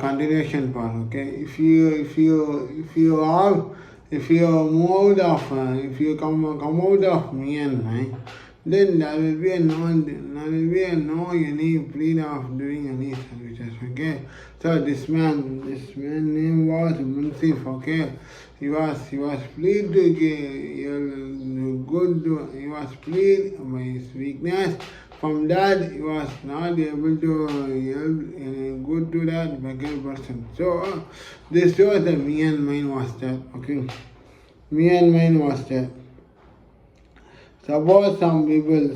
continuation part. Okay, if you move out of if you come out of me and my, then there will be no any plea of doing any services. Okay, so this man name was Munsif. Okay, he was pleased to give good. He was pleased by his weakness. From that, he was not able to help good to that beggar person. So this shows that me and mine was there. Okay, me and mine was there. Suppose some people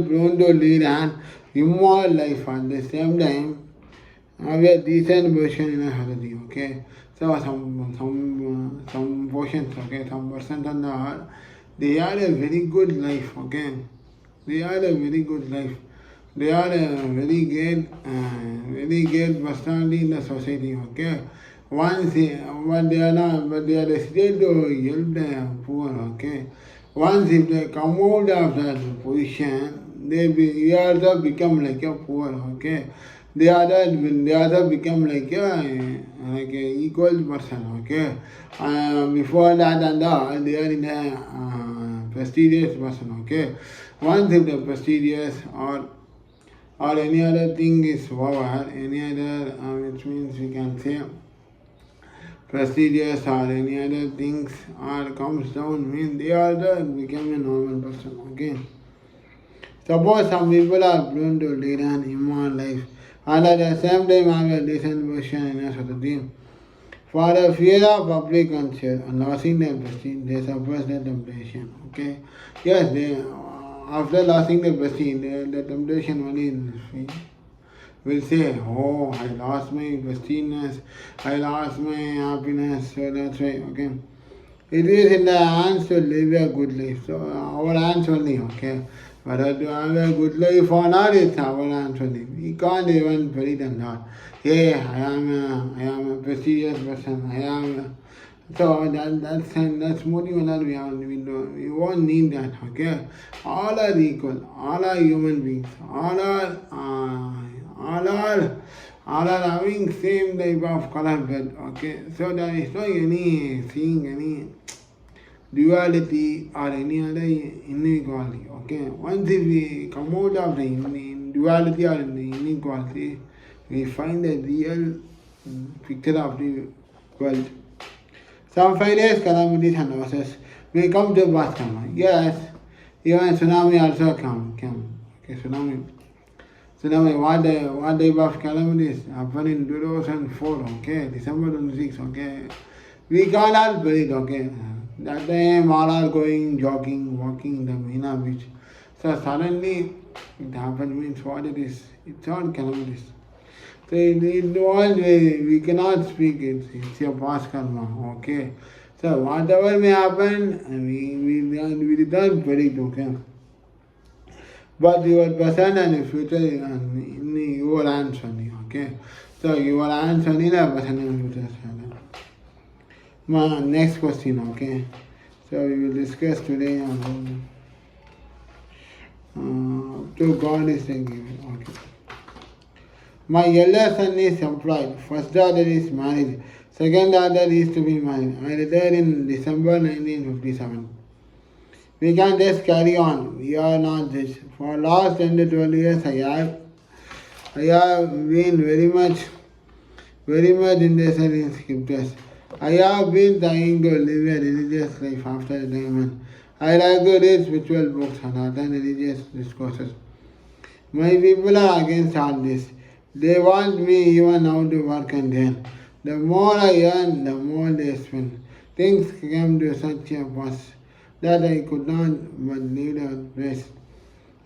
prone to lead an immoral life at the same time have a decent version in a holiday. Okay, so some portions. Okay, some percent on the heart, they had a very good life. Okay, they had a very good life. They are a very great personality in the society. Okay, but they are not, but they are restricted to help the poor. Okay, once if they come out of that position, they also become like a poor. Okay, they also become like a equal person. Okay, before that and all, they are in a prestigious person. Okay, once if the prestigious or any other thing is over, any other, which means we can say prestigious or any other things or comes down, means they also become a normal person. Okay. Suppose some people are prone to lead an immoral life and at the same time have a decent version in a society. For the fear of public concern and losing their prestige, they suppress their temptation. Okay. Yes, they after losing the prestige, the temptation only will say, oh, I lost my prestige, I lost my happiness, so that's why. Okay. It is in the hands to live a good life. So our hands only. Okay. Whether to have a good life or not, it's our hands only. We can't even put it on that. Hey, I am a prestigious person. So that's motive that we have. We won't need that. Okay, all are equal. All are human beings. All are having same type of color blood. Okay, so there is no any duality or any other inequality. Okay, once if we come out of the duality or the inequality, we find the real picture of the world. Some failures, calamities and losses may come to past karma. Yes, even tsunami also come. Okay, tsunami. What type of calamities happened in 2004? Okay, December 26. Okay, we cannot predict. Okay, that time all are going jogging, walking the Marina Beach. So suddenly it happened, means what it is? It's all calamities. So in all we cannot speak it. It's your past karma. Okay. So whatever may happen, we did not predict. Okay. But your present and your future in your hands only. Okay. So your hands only the present and future. My next question. Okay. So we will discuss today on to God is thinking. Okay. My elder son is employed. First daughter is married. Second daughter is to be married. I retired in December 1957. We can just carry on. We are not this. For last 10 to 12 years, I have been very much interested in scriptures. I have been trying to live a religious life after retirement. I like to read spiritual books and attend religious discourses. My people are against all this. They want me even now to work and earn. The more I earn, the more they spend. Things came to such a pass that I could not but leave the place.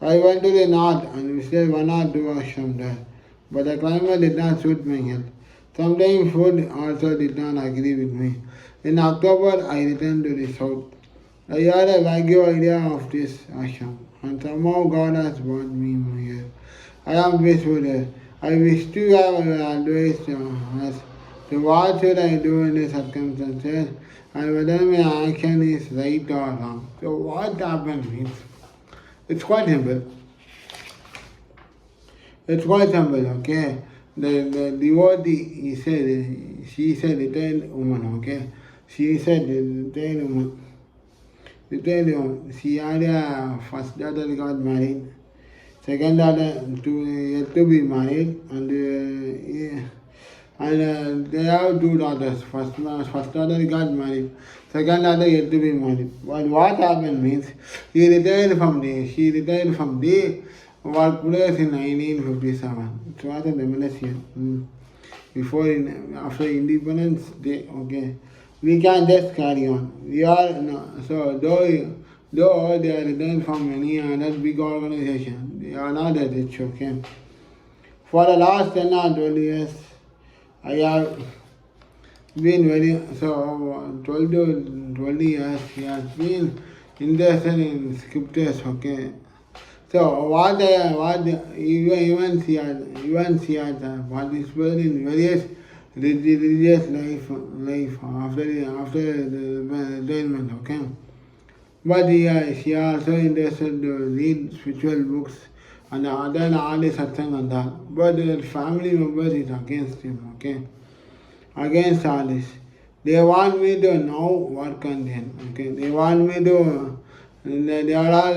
I went to the north and visited 1 or 2 ashrams there, but the climate did not suit my health. Sometimes food also did not agree with me. In October, I returned to the south. I had a vague idea of this ashram, and somehow God has brought me here. I am peaceful here. I wish to have advice as to what should I do in these circumstances and whether my action is right or wrong. So what happened means, it's quite simple. Okay. the devotee, she said retired woman, okay? She said retired woman. She had a first daughter got married, second daughter yet to be married, and they have two daughters. First daughter got married, second daughter yet to be married. But what happened means she retired from the workplace in 1957. It was a tremendous year. After Independence Day, okay. We can just carry on. We are so though they are retired from any other big organization, they are not that rich, okay. For the last 10 or 12 years, I have been very, so 12 to 20 years, he has been interested in scriptures, okay. So even she has participated in various religious life after the retirement, okay. But she also interested to read spiritual books and then all the satsang and that. But her family members is against him, okay. Against all this. They want me to now work on them, okay. They want me to, they are all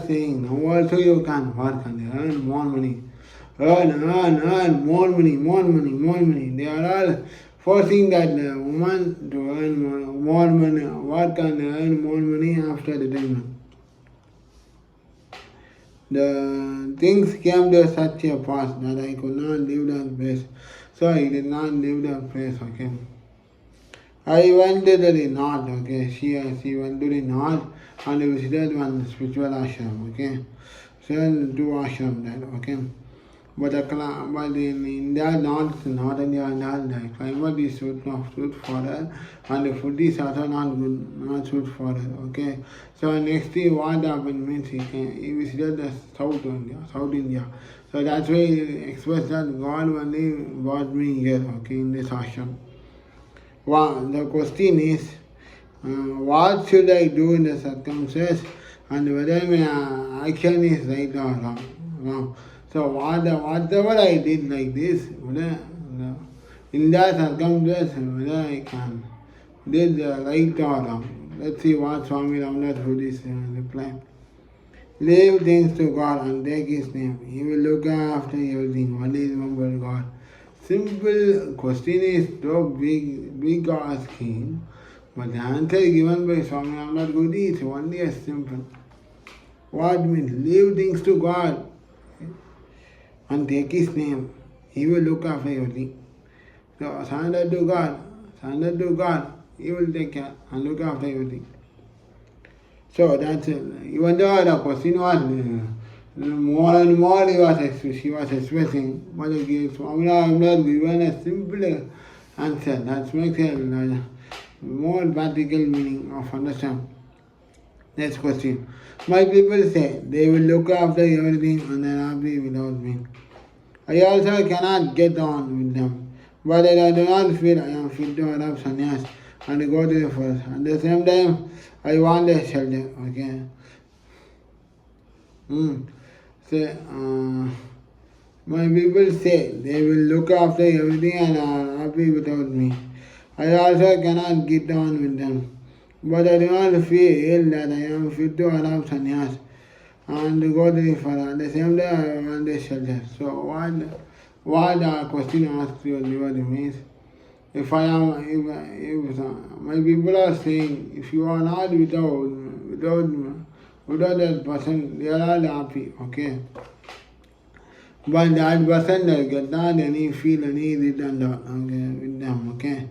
saying, now also you can work on them, earn more money. Earn more money. They are all forcing that woman to earn more money, work and earn more money after retirement. The things came to such a pass that I could not leave that place. So I did not leave that place, okay. I went to the north, okay. She went to the north and visited one spiritual ashram, okay. So two ashram there, okay. But in India, North India, the climate is suit for her, and the food is also not suit for her. Okay. So next thing what happened means he visited the South India. So that's why he expressed that God only brought me here, okay, in this ashram. The question is, what should I do in the circumstances, and whether my action is right or wrong. So whatever I did like this, in that circumstance, whether I can did right or wrong. Let's see what Swami Ramnath Buddhist reply. Leave things to God and take His name. He will look after everything. Only remember God. Simple question is so big asking, but the answer given by Swami Ramnath Buddhi is only as simple. What means? Leave things to God and take His name. He will look after everything. So surrender to God, He will take care and look after everything. So that's it. Even though the question was more and more she was expressing, but Swami Ramnath given a simple answer that makes a more practical meaning of understand. Next question. My people say they will look after everything and they are happy without me. I also cannot get on with them, but I do not feel I am fit to adopt sannyas and go to the forest. At the same time, I want a shelter, okay? My people say they will look after everything and are happy without me. I also cannot get on with them, but I do not feel that I am fit to adopt sannyas and go to the forest. At the same time, I want a shelter. So what the question asked you means, if my people are saying, if you are not without that person, they are all happy, okay? But that person does get not feel any return with them, okay?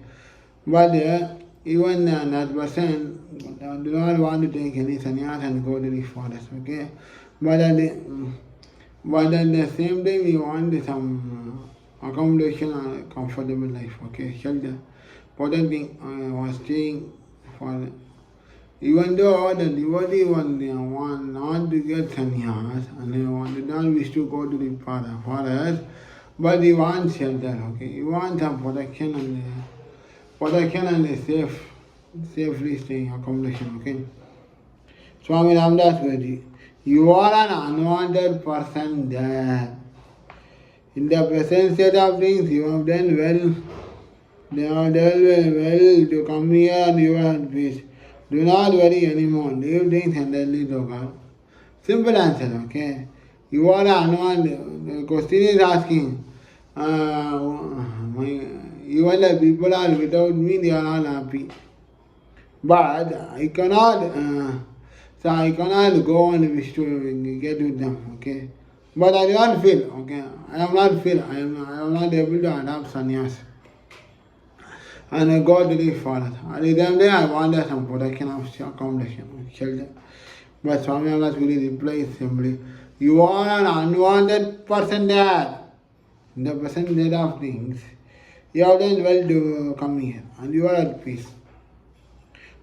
But even that person do not want to take any sannyas and go to the forest, okay? But at the same time, we want some accommodation and comfortable life, okay? Shelter. Important thing was staying for. Even though the devotee want not to get sannyas and they did not wish to go to the forest, but he wants shelter, okay? He wants some protection and a safely staying accommodation, okay? Swami Ramdas Guruji, you are an unwanted person there. In the present state of things, you have done well. They are done well to come here and you are at peace. Do not worry anymore. Leave things entirely to God. Simple answer, okay? You are unwanted. The question is asking, even the people are without me, they are all happy. But I cannot, I cannot go and wish to get with them, okay? But I do not feel, okay? I am not able to adopt sannyas. And I got really forward. At the time I wanted some protection of accommodation, shelter. But Swami Amlas really replies simply, you are an unwanted person there. In the present state of things, you have done well to come here, and you are at peace.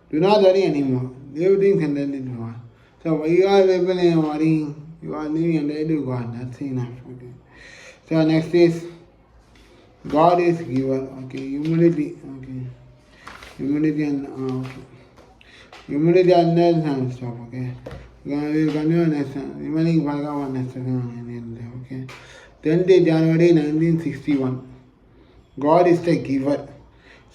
Do not worry anymore. Leave things entirely to God. So why you are worrying, you are living entirely to God. That's enough. Okay. So next is God is giver. Okay, humility. Okay, humility and humility and next stop. Okay, we will continue next. Remaining Bhagavan next. Okay, 20th January 1961. God is the giver.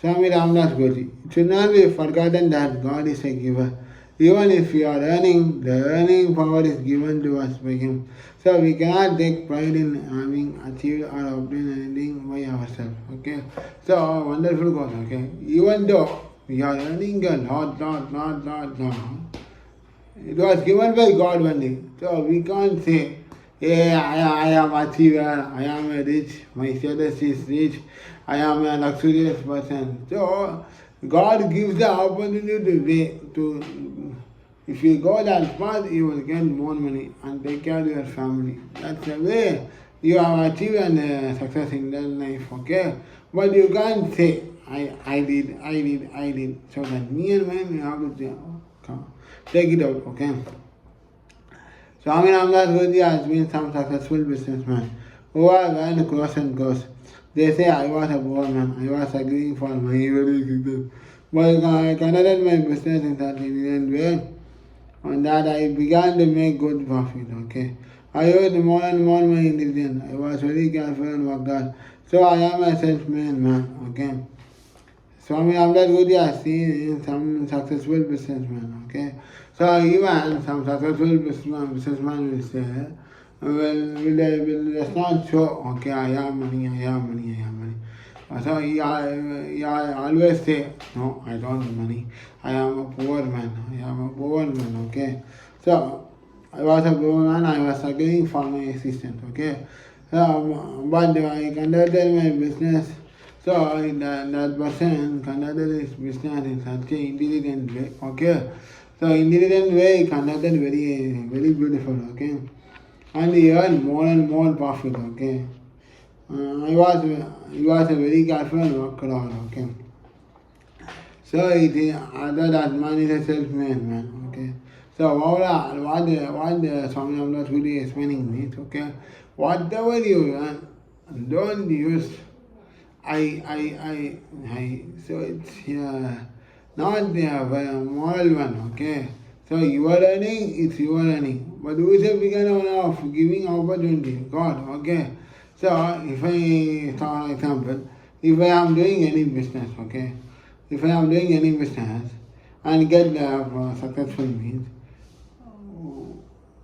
Swami Ramdas Gurji. It should not be forgotten that God is a giver. Even if we are earning, the earning power is given to us by Him. So we cannot take pride in having achieved or obtained anything by ourselves. Okay. So wonderful God. Okay. Even though we are earning a lot, it was given by God only. So we can't say, yeah, I am a achiever, I am a rich, my status is rich, I am a luxurious person. So God gives the opportunity to if you go that path, you will get more money and take care of your family. That's the way you have achieved success in that life, okay? But you can't say, I did. So that me and mine, you have to take it out, okay? Swami Ramdas Gurji has been some successful businessman who have went across and coast. They say I was a poor man, I was agreeing for my very success. But I conducted my business in such an way and that I began to make good profit, okay. I used more and more my intelligence. I was very careful and worked hard. So I am a self-made man, okay. Swami Ramdas Gurji has seen some successful businessmen, okay. So even some successful businessman will say, will just not show, okay, I have money. So he always say, no, I don't have money. I am a poor man, okay. So I was a poor man, I was struggling for my existence, okay. So, but I conducted my business. So that person conducted his business in such an intelligent way, okay. So intelligent way he conducted very beautiful, okay. And he earned more and more profit, okay. He was a very careful and worker, okay. So other that man is a self-made man, okay. So what the Swami Ramdas Gurji is explaining means, okay, whatever you earn, don't use I. So it's not the moral one, okay. So you are earning, it's your earning. But who is a bigger owner of giving opportunity? God, okay. So if I, for example, if I am doing any business, okay, if I am doing any business and get successful means,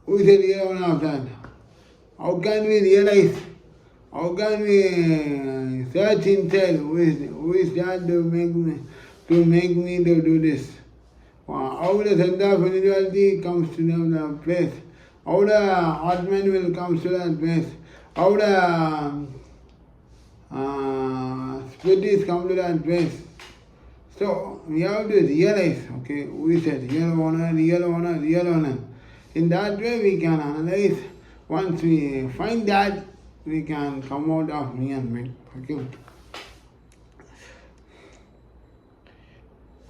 who is the real owner of that? How can we realize? How can we search inside who is that to make me to do this? How the center of individuality comes to the place? How the Atman will come to that place? How the spirities come to that place? So we have to realize, okay, who is a real owner. In that way we can analyze. Once we find that, we can come out of me and me. Okay.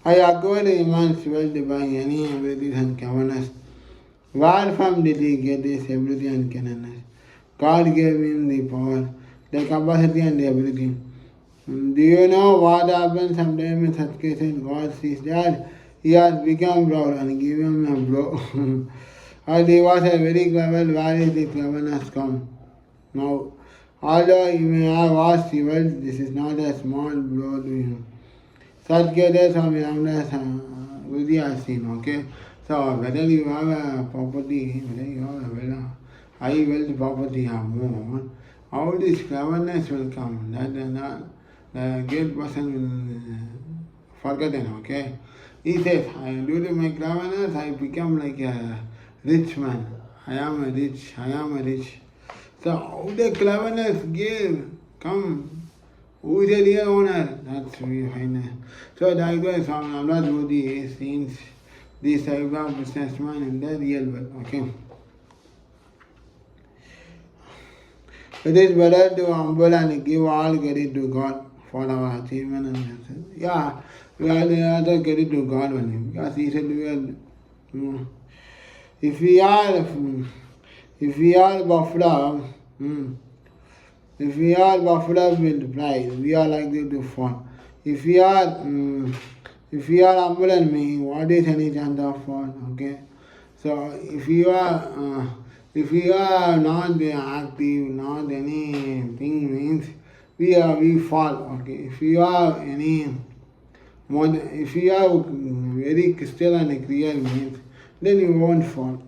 I acquired immense wealth by any abilities and cleverness. Where from did he get this ability and cleverness? God gave him the power, the capacity and the ability. Do you know what happens sometimes in such cases? God sees that he has become proud and give him a blow. And he was a very clever, where is the cleverness come? Now, Although you may have vast wealth, this is not a small blow to you. Sadguru Swami Ramdas Guru has seen, okay? So whether you have a property, whether you have a high wealth property or more, all this cleverness will come. That the great person will forgotten, okay? He says, due to my cleverness, I become like a rich man. I am a rich. So how the cleverness gave, come. Who is the real owner? That's we find. So that way Swami Ramdas Guru sees this type of businessman in the real world. Okay. It is better to humble and give all credit to God for our achievement and success. Yeah, we are the other credit to God only because He said we are. If we are buffed up, if we are buffed up with pride, we are likely to fall. If we are humble and mean, what is any chance of fall? Okay. So if you are not active, not anything means we fall. Okay. If you are very crystal and clear means, then you won't fall.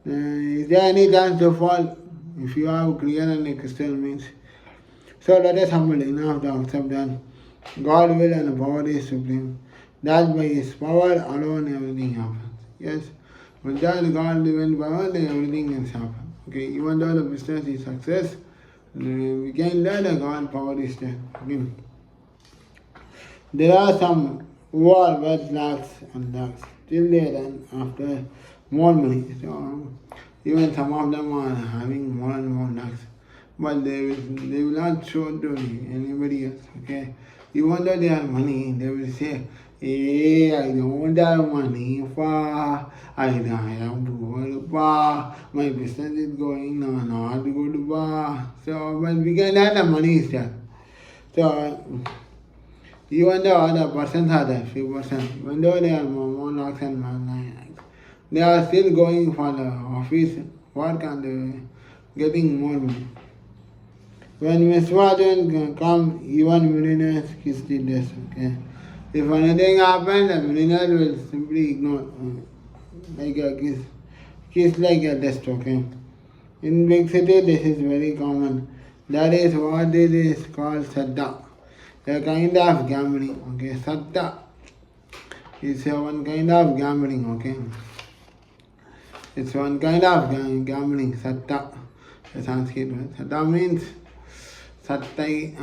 Is there any chance to fall? If you have clear and crystal means. So let us humble enough to accept that God will and power is supreme. That by His power alone everything happens. Yes. Without God divine power, then everything can happen. Okay, even though the business is success, we can learn that God power is there. Okay. There are some who are worth lakhs and lakhs. Still they run after more money. So even some of them are having more and more lakhs. But they will not show to anybody else. Okay. Even though they have money, they will say, hey, I don't have money, I have poor, my business is going not good, so but we can have the money is there. So even though other persons are there, few persons, even though they are more lakhs and more lakhs, they are still going for the office work and getting more money. When misfortune come, even millionaires kiss the dust. Okay. If anything happens, the millionaire will simply ignore, like a kiss like a dust. Okay. In big city, this is very common. That is what it is called satta, a kind of gambling. Okay, satta is one kind of gambling. Okay, it's one kind of gambling. Satta, the Sanskrit word. Satta means sattai,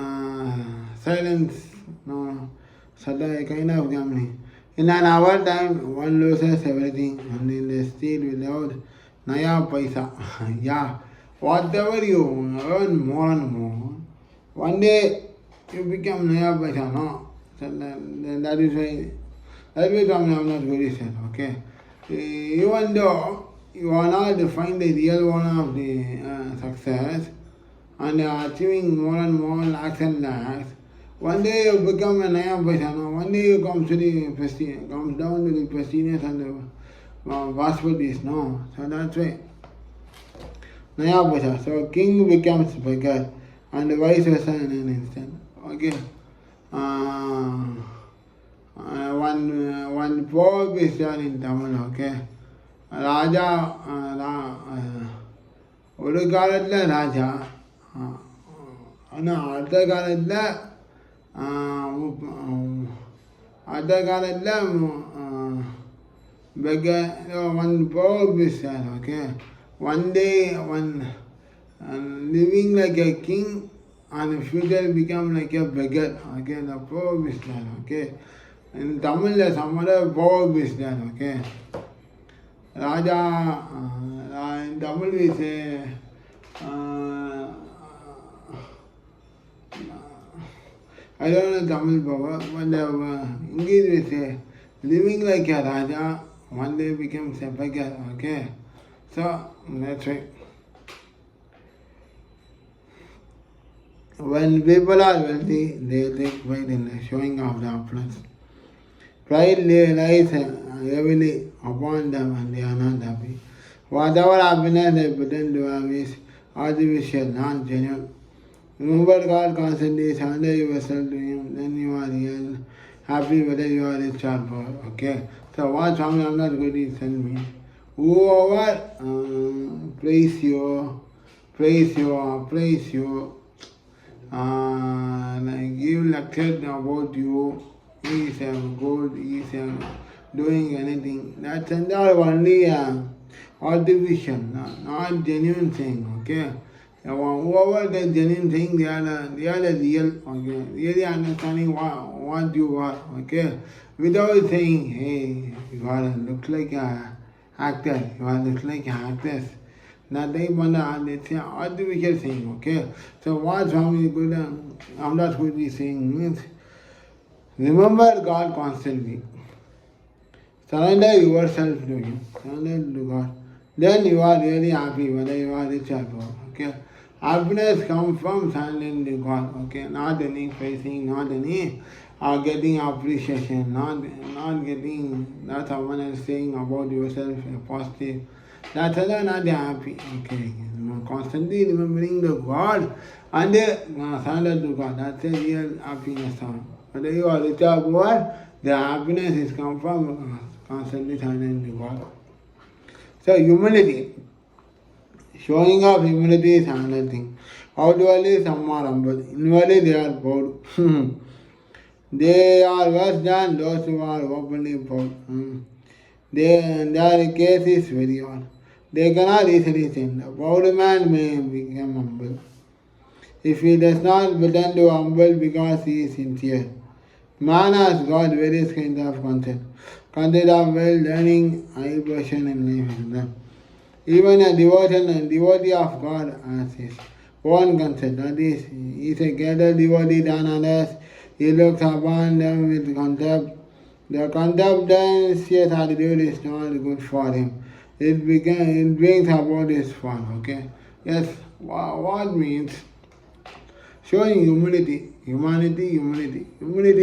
silence, no, satta, a kind of gambling. In an hour time, one loses everything, and in the street without naya paisa. Yeah, whatever you earn more and more, one day you become naya paisa, no? So that is why I'm not very sad, okay? Even though you are not to find the real one of the success, and achieving more and more lakhs and lakhs, one day you become a naya paisa, no? One day you come down to the prestige and the prosperity, no? So that's why naya paisa. So king becomes beggar, and vice versa in an instant. Okay. One proverb is there in Tamil. Okay. Raja, ஒரு காலத்தில் ராஜா, ஆனால் அடுத்த காலத்தில் beggar. One proverb is there. Okay. One day, one living like a king, and in future become like a beggar. Okay, the proverb is there. Okay. In Tamil, there's some other proverb is there. Okay. Raja, in Tamil we say, I don't know Tamil proverb, but English we say, living like a Raja, one day becomes a beggar. Okay. So, that's right. When people are wealthy, they take pride in showing off their opulence. Pride lies heavily upon them and they are not happy. Whatever happiness they pretend to have is artificial, not genuine. Remember God constantly, surrender yourself to Him, then you are real, happy whether you are rich or poor. Okay? So what Swami I'm not going to send me? Whoever praise you, like give lecture about you, he is good, he is doing anything. That's only artificial, not genuine thing. Okay? Whoever the genuine thing, they are the real, okay, really understanding what you are, okay, without saying, hey, you are look like a actor, you are look like an actress. Nothing but it's an artificial thing, okay. So what Swami is good, Amdas Guruji is saying means, remember God constantly. Surrender yourself to Him, surrender to God. Then you are really happy whether you are rich or poor, okay. Happiness comes from surrendering to God, okay. Not any praising, not any getting appreciation, not getting that someone else saying about yourself positive. That's why not happy, okay. Constantly remembering the God and surrender to God. That's a real happiness. Whether you are rich or poor, the happiness is come from constantly surrendering to God. So humility. Showing of humility is another thing. Outwardly some are humble, inwardly they are proud. They are worse than those who are openly proud. Their case is very odd. They cannot easily change. A proud man may become humble if he does not pretend to humble because he is sincere. Man has got various kinds of content. Content of well learning, high passion in life. Even a devotee of God has his own concept. That is, he is a greater devotee than others. He looks upon them with contempt. The contemptuous attitude is not good for him. It brings about his fall. Okay. Yes. What means showing humility? Humility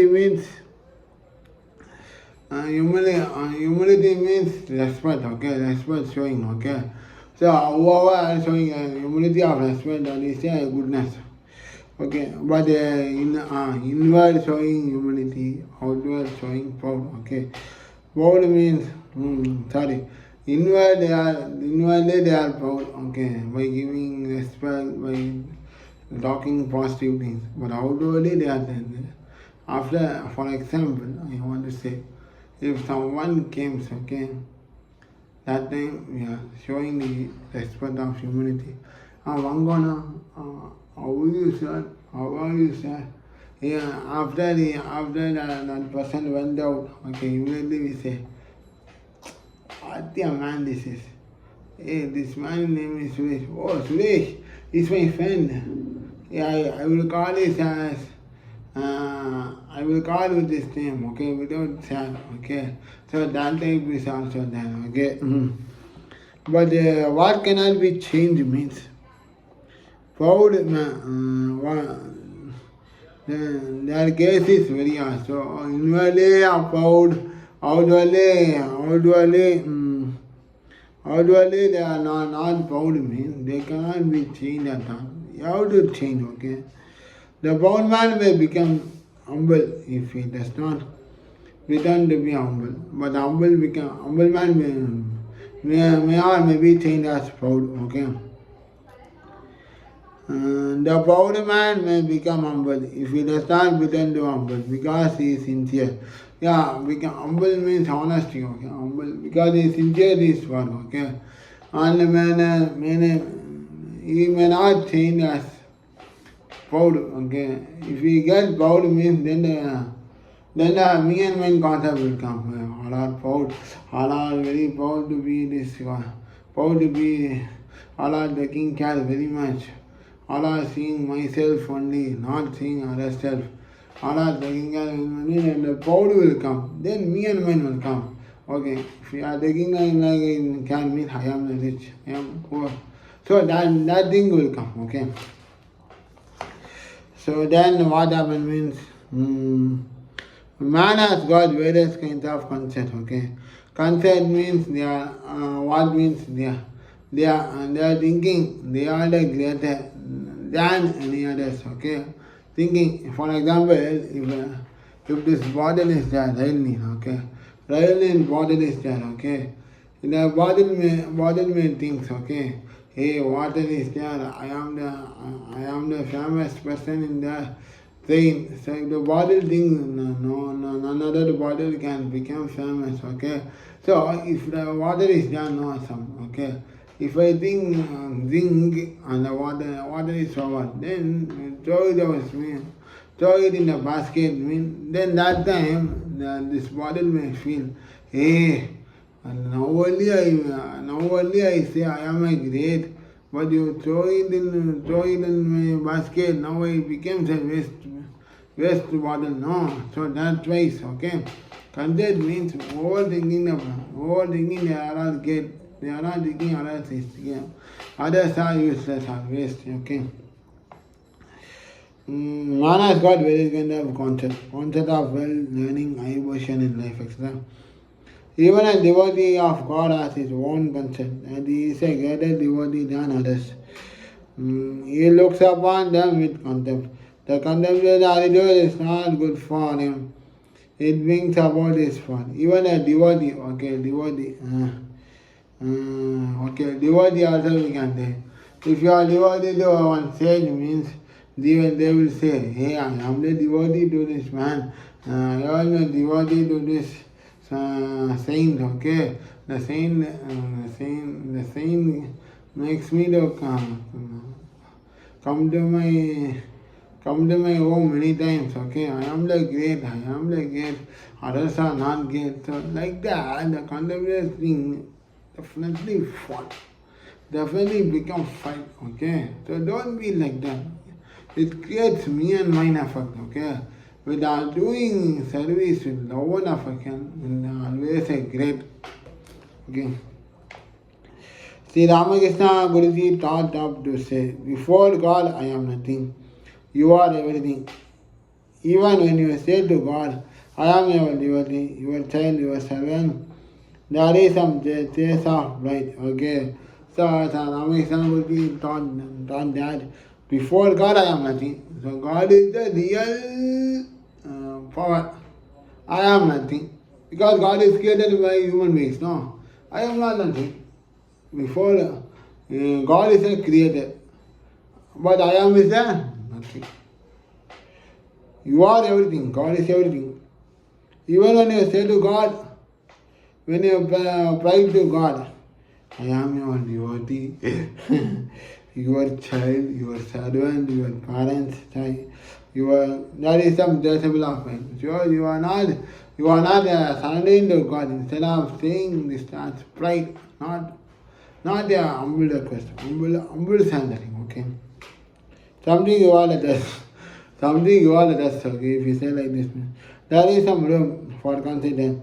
means humility means respect, okay? Respect showing, okay? So whoever is showing humility of respect, that is goodness, okay? But inward showing humility, outward showing proud, okay? Proud means, inwardly they are proud, okay? By giving respect, by talking positive things. But outwardly they are then. After, for example, I want to say, if someone comes, okay, that time we are showing the respect of humility. Vangona, how are you, sir? How are you, sir? Yeah, after that person went out, okay, immediately we say, what a man this is. Hey, this man's name is Suresh. Oh, Suresh, he's my friend. Yeah, I will call his as. I will call with this name, okay, without sad, okay. So that type is also done, okay. But what cannot be changed means proud, their case is very hard. So inwardly are proud, outwardly they are not proud means they cannot be changed at all. You have to change, okay. The proud man may become humble if he does not pretend to be humble. But humble man may or may be changed as proud. Okay. The proud man may become humble if he does not pretend to humble because he is sincere. Yeah, humble means honesty. Okay, humble because he is sincere. This one. Okay, and he may not change as proud, okay. If we get proud means then the me and mine concept will come. All are proud, all are very proud to be this, proud to be, all are taking care very much. All are seeing myself only, not seeing other self. All are taking care of me and the proud will come. Then me and mine will come. Okay, if you are taking care means I am rich, I am poor. So that thing will come, okay. So then what happens means, man has got various kinds of concept, okay. Concept means they are, what means they are, they are thinking they are the greater than any others, okay? Thinking, for example, if this bottle is there, okay? Bottle is there, okay? The bottle may thinks, okay? Hey, water is there. I am the famous person in the train. So if the bottle thinks, none other bottle can become famous, okay? So if the water is there, no awesome, okay? If I think zinc and the water is over, then throw it in the basket. Then that time this bottle may feel, hey, and now only I say I am a great, but you throw it in my basket. Now it becomes a waste bottle. No, so that twice, okay. Content means overthinking. They are all great. They are not thinking others is others are useless or waste. Okay. Man has got various kind of concept of well learning, emotion in life, etc. Even a devotee of God has his own concept, and he is a greater devotee than others. He looks upon them with contempt. The contemplative attitude is not good for him. It brings about his fall. Even a devotee, devotee also we can say. If you are devotee to one sage means they will say, hey, I am the devotee to this man. I am the devotee to this saint, okay? The saint makes me to come to my home many times, okay? I am the great, others are not great. So like that, the contemplative thing definitely fought. Definitely become fight, okay? So don't be like that. It creates me and mine effect, okay? Without doing service with love and affection, always a great, okay? Sri Ramakrishna Guruji taught up to say, before God I am nothing, you are everything. Even when you say to God, I am your devotee, your child, your servant, there is some trace of right, okay? So Ramakrishna Guruji taught that before God I am nothing. So God is the real power. I am nothing. Because God is created by human beings. No, I am not nothing. Before God is a creator. But I am is there? Nothing. You are everything. God is everything. Even when you say to God, when you pray to God, I am your devotee, your child, your servant, your parents, that is some traceable of mine. So you are not surrendering to God. Instead of saying this, that's pride, not a humble request, humble surrendering, okay? Something you all let us, okay, if you say like this, there is some room for consider.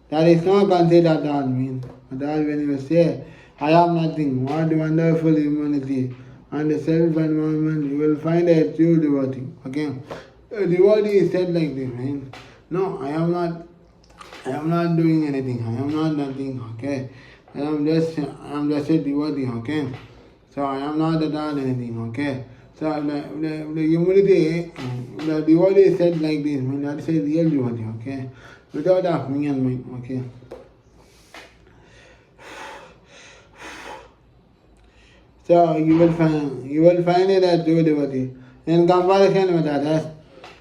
There is no conceit at all, when you say, I am nothing, what wonderful humanity and self-environment, you will find a true devotee, okay? A devotee is said like this, no, I am not doing anything, I am not nothing, okay? I am just a devotee, okay? So I am not at all anything, okay? So the humility, the devotee is said like this, that is a real devotee, okay? Without of me and mine, okay? So you will find it a true devotee. In comparison with others,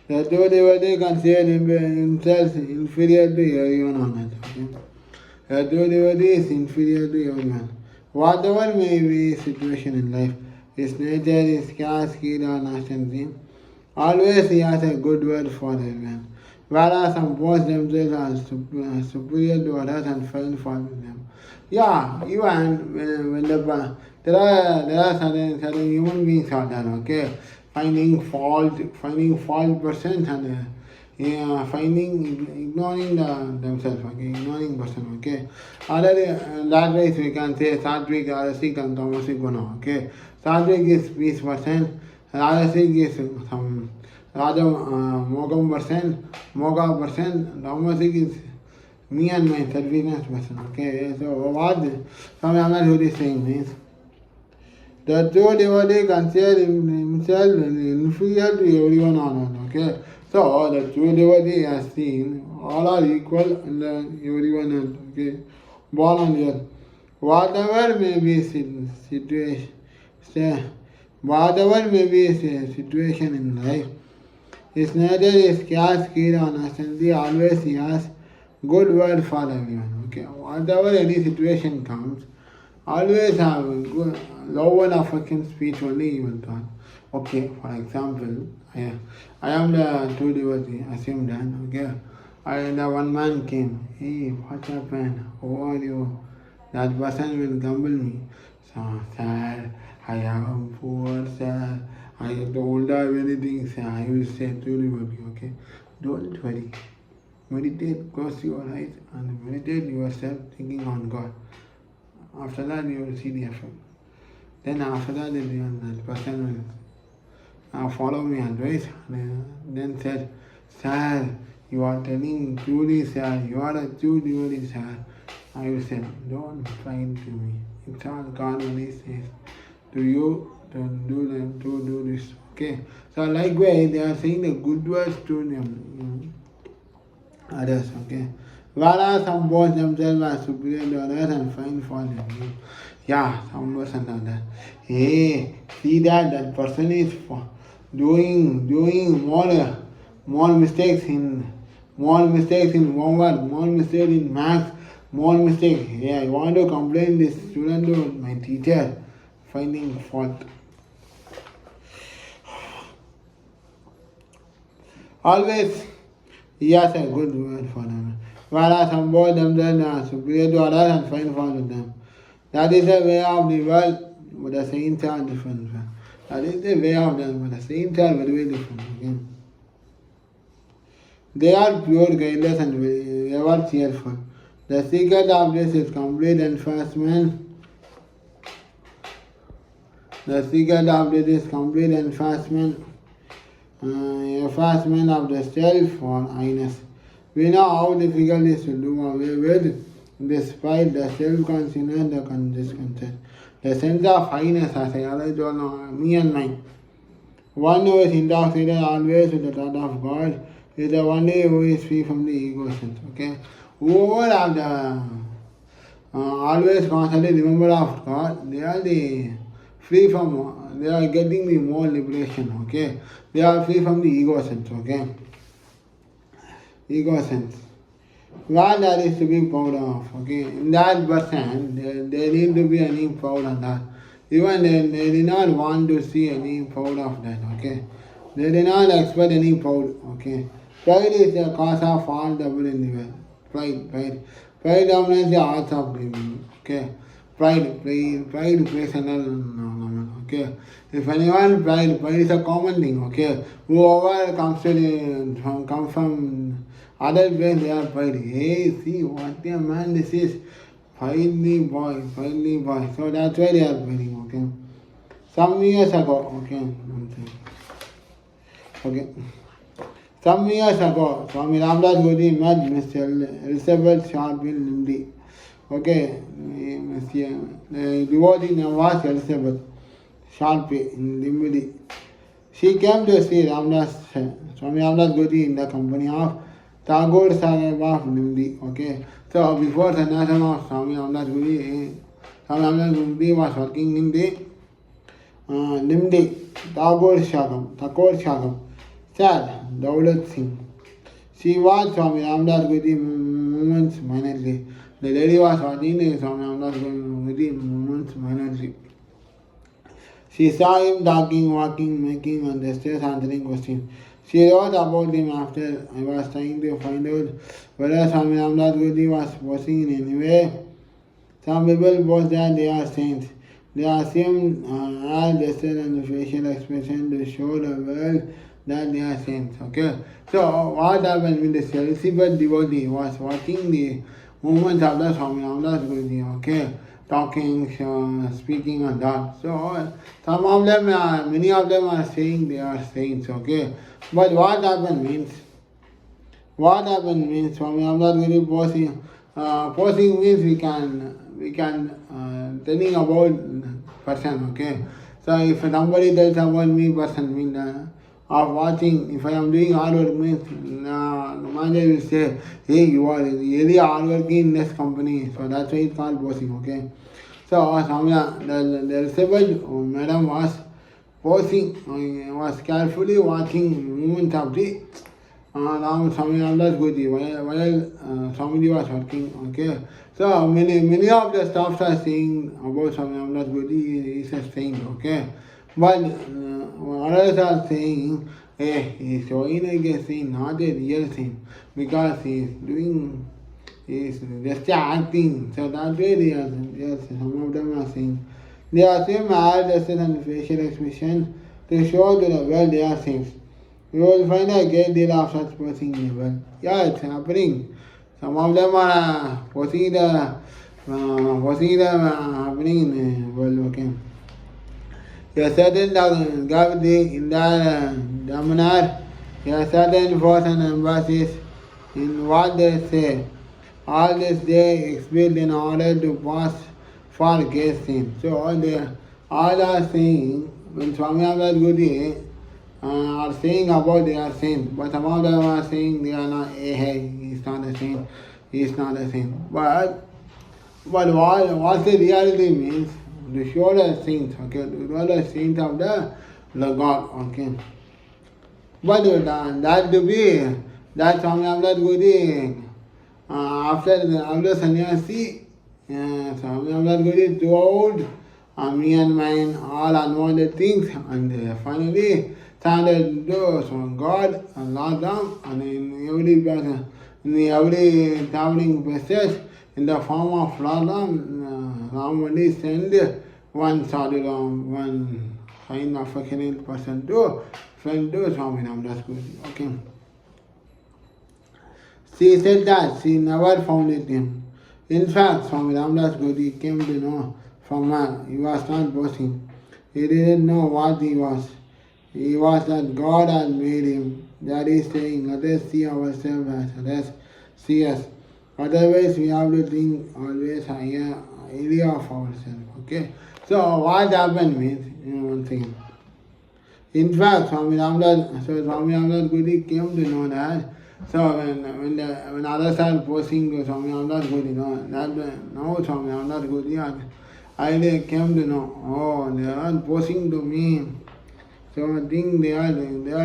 the true devotee considers himself inferior to everyone on earth, okay? A true devotee is inferior to everyone. Whatever may be situation in life, his nature is scarce, skill or nasty, always he has a good word for everyone. Whereas some boast themselves are superior to others and find fault with them. Yeah, even when there are certain human beings out there, okay, finding fault persons and ignoring themselves, okay, ignoring person, okay. Other that way we can say Sattvic, Rajasic and Tamasic Guna, okay. Sattvic is peace person, Rajasic is some Raja Mogam person, Tamasic is me and my selfishness person, okay. So what Swami Amar is saying means, The true devotee considers himself inferior to everyone on earth. Okay, so the true devotee has seen all are equal and everyone else. Okay, born on earth. Whatever may be situation, whatever may be situation in life, his nature is cast keen on us and always he has good word for everyone. Okay, whatever any situation comes, always have a good love and affection speech only he will talk. Okay, for example, I am the two devotee, assume that, okay. The one man came, hey, what happened? How are you? That person will grumble me. So, sir, I am poor, sir. I don't have anything, sir. I will say to devotee, okay. Don't worry. Meditate, close your eyes and meditate yourself thinking on God. After that, you will see the effect. Then after that, the person will follow me advice and then said, sir, you are telling truly, sir, you are a true devotee, sir. I will say, don't find to me. It's all God only says to you to do this. Okay. So likewise, they are saying the good words to them, others. Okay. Whereas some boys themselves are superior to others and find fault in them. Yeah, some person like that. Hey, see that person is doing more mistakes in homework, more mistakes in maths, more mistakes. Yeah, I want to complain this student to my teacher, finding fault. Always he has a good word for them. Whereas some boys themselves are superior to others and find fault with them. That is the way of the world, but the saints are different. That is the way of them, but the saints are very, very different. Okay? They are pure, guileless, and ever cheerful. The secret of this is complete enfacement. The secret of this is complete enfacement of the self or I-ness. We know how difficult it is to do away with, despite the self-consciousness, the discontent. The sense of I-ness, as I already told now, me and mine. One who is intoxicated always with the thought of God is the one who is free from the ego sense. Okay? Whoever have the always constantly remember of God, they are they are getting the more liberation. Okay? They are free from the ego sense. Okay? Ego sense. What that is to be proud of. Okay? In that person, they need to be any proud of that. Even they did not want to see any proud of that. Okay? They did not expect any proud. Okay? Pride is the cause of all trouble in the world. Pride dominates the hearts of living. Okay? Pride plays another no. Okay? If anyone pride is a common thing. Okay? Whoever comes from other place, they are pride. Hey, see what a man this is. Finally boy. So that's why they are priding. Okay? Some years ago. Okay. Some years ago, Swami Ramdas Guru met Mr. Elizabeth Sharp in Limdi. Okay, the devotee name was Elizabeth Sharp in Limdi. She came to see Swami Ramdas Guru in the company of Tagore Sahib of Limdi. Okay, so before the nation of Swami Ramdas Guru, Swami Ramdas Guru was working in the Limdi, Tagore Shagam. Sir, Daulat Singh. She was Swami Ramdas Guru moments minorly. The lady was watching the Swami Ramdas Guru moments minorly. She saw him talking, walking, making on the stairs, answering questions. She wrote about him after I was trying to find out whether Swami Ramdas Guru was posing in any way. Some people boast that they are saints. They assume all gesture and facial expression to show the world that they are saints. Okay. So what happened with the Elizabeth devotee was watching the movements of the Swami Ramdas Guruji. Okay. Talking, speaking and that. So many of them are saying they are saints. Okay. But what happened means Swami Ramdas Guru posing means we can telling about person. Okay. So if somebody tells about me person mean of watching, if I am doing hard work means manager will say, hey, you are really hard working in this company. So that's why it's called bossing, okay? So Samya, the disabled madam was posing, was carefully watching movement of the now Swami Ramdas Guruji while Swamiji was working. Okay, so many of the staffs are saying about Swami Ramdas Guruji is a saint. Okay, but others are saying, hey, he is showing like a saint, not a real saint, because he is just acting. So that way they are, yes, some of them are saying they are saying addresses and facial expression to show to the world they are saints. You will find a great deal of such posing in the world. Yeah, it's happening. Some of them are posing happening in the world. Okay. A certain gravity in the dominar, a certain force and emphasis in what they say. All this they explain in order to pass for guessing. So all are saying when Swami Amrit Guru are saying about they are saint, but some of them are saying they are not. Hey, he is not a saint. He is not a saint. But what the reality means, to show the saints, okay, to show the saint of the God, okay. But that to be that Swami Amrit Guru after sannyasi, Swami Amrit Guru told me and mine all unwanted things, and finally started those from God and Lord Ram, and in every traveling passage in the form of Lord Ram, Ram only send one sadhu Ram, one kind of a candid person to friend to Swami Ramdas Guruji. Okay. She said that she never found it him. In fact, Swami Ramdas Guruji came to know from her he was not boasting. He didn't know what he was. He was that God had made him. That is saying, let us see ourselves as others see us. Otherwise, we have to think always highly of ourselves. Okay? So, what happened means, one thing. In fact, Swami Ramdas Guruji came to know that. So, when others are posing to Swami Ramdas Guruji, now Swami Ramdas Guruji, I came to know, oh, they are not posing to me. So I think they are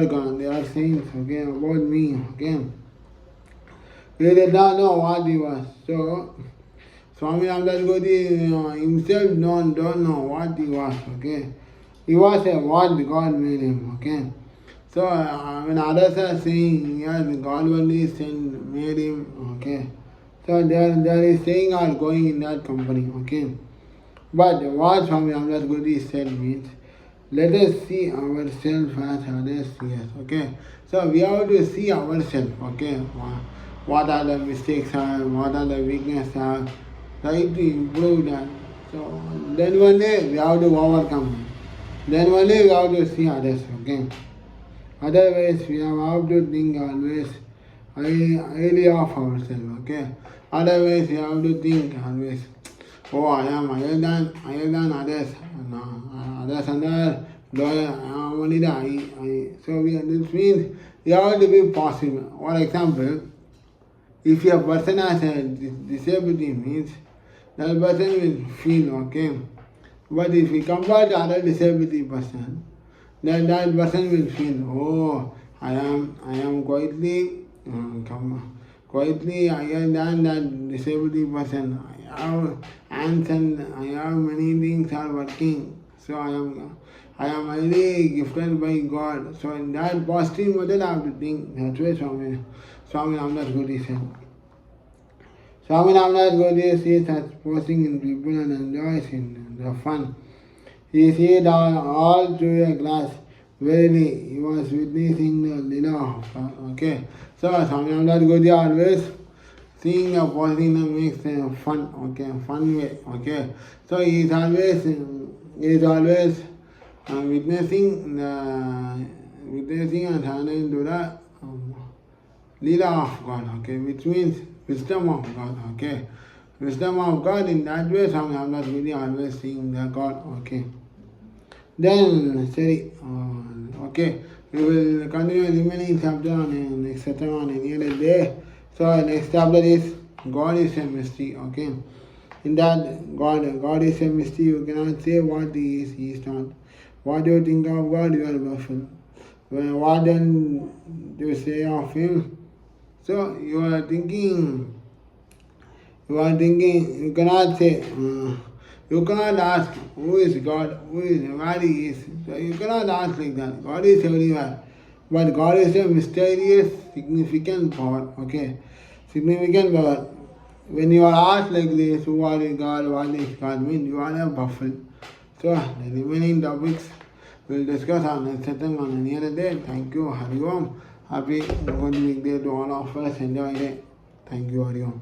gone, they are saying, okay, about me, okay. They did not know what he was. So Swami Ramdas Guruji himself don't know what he was, okay. He was a what God made him, okay. So when others are saying, yes, God only made him, okay. So there is saying are going in that company, okay. But what Swami Ramdas Guruji said means, let us see ourselves as others see us, okay. So we have to see ourselves, okay. What are the mistakes are, what are the weaknesses are, try to improve that. So then one day we have to overcome. Then one day we have to see others, okay. Otherwise we have to think always highly of ourselves, okay. Otherwise we have to think always, oh, I am higher than others. No, others are not only the I. So this means you have to be positive. For example, if a person has a disability means that person will feel okay. But if we compare to other disability person, then that person will feel, oh, I am quietly higher than that disability person. I have hands and I have many things are working. So I am highly gifted by God. So in that positive model I have to think. That's why Swami Ramdas Guruji said. Swami Ramdas Guruji sees such posing in people and enjoys in the fun. He sees all through a glass. Verily, he was witnessing the Lila. Okay. So Swami Ramdas Guruji always seeing a posing makes fun, okay, fun way, okay. So he is always witnessing and turning to the Leela of God, okay, which means wisdom of God, okay. Wisdom of God in that way, Swami Ramdas Guruji always seeing the God, okay. then steady. Okay, we will continue the remaining chapter on the next chapter on any other day. So next chapter is God is a mystery. Okay, in that God is a mystery. You cannot say what He is not. What do you think of God? You are baffled. What then do you say of Him? So you cannot say, you cannot ask who is God, who is, where He is. So you cannot ask like that. God is everywhere. But God is a mysterious, significant power. Okay? Significant power. When you are asked like this, who are God, what is God, mean you are a baffled. So the remaining topics we'll discuss on the satsang on any other day. Thank you. Hari Om. Happy good weekday to all of us. Enjoy it. Thank you. Hari Om.